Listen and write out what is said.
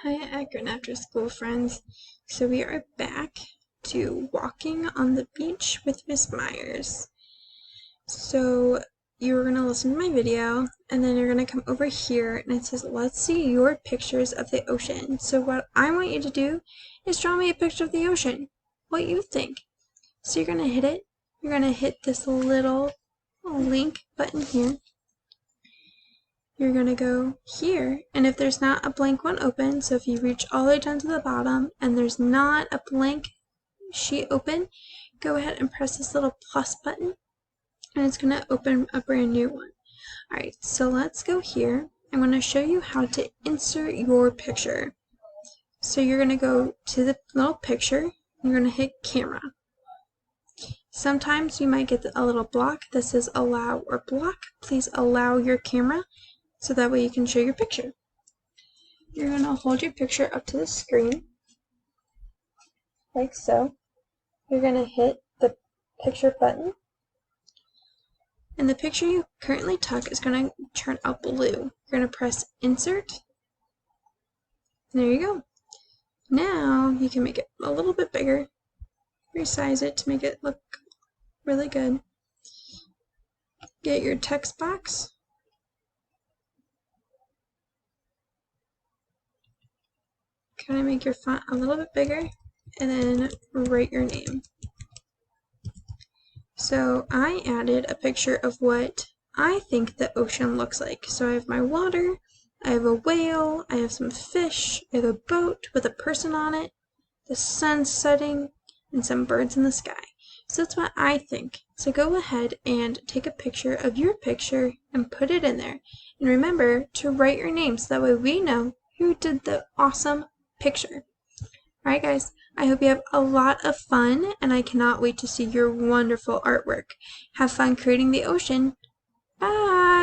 Hi, Akron After School friends. So we are back to walking on the beach with Miss Myers. So you're going to listen to my video and then you're going to come over here and it says, let's see your pictures of the ocean. So what I want you to do is draw me a picture of the ocean. What you think. So you're going to hit it. You're going to hit this little link button here. You're going to go here, and if there's not a blank one open, so if you reach all the way down to the bottom and there's not a blank sheet open, go ahead and press this little plus button and it's going to open a brand new one. Alright, so let's go here. I'm going to show you how to insert your picture. So you're going to go to the little picture, you're going to hit camera. Sometimes you might get a little block that says allow or block. Please allow your camera, so that way you can show your picture. You're going to hold your picture up to the screen, like so. You're going to hit the picture button, and the picture you currently took is going to turn out blue. You're going to press insert, and there you go. Now you can make it a little bit bigger, resize it to make it look really good. Get your text box. Kind of make your font a little bit bigger, and then write your name. So I added a picture of what I think the ocean looks like. So I have my water, I have a whale, I have some fish, I have a boat with a person on it, the sun setting, and some birds in the sky. So that's what I think. So go ahead and take a picture of your picture and put it in there. And remember to write your name so that way we know who did the awesome picture. Alright guys, I hope you have a lot of fun and I cannot wait to see your wonderful artwork. Have fun creating the ocean. Bye!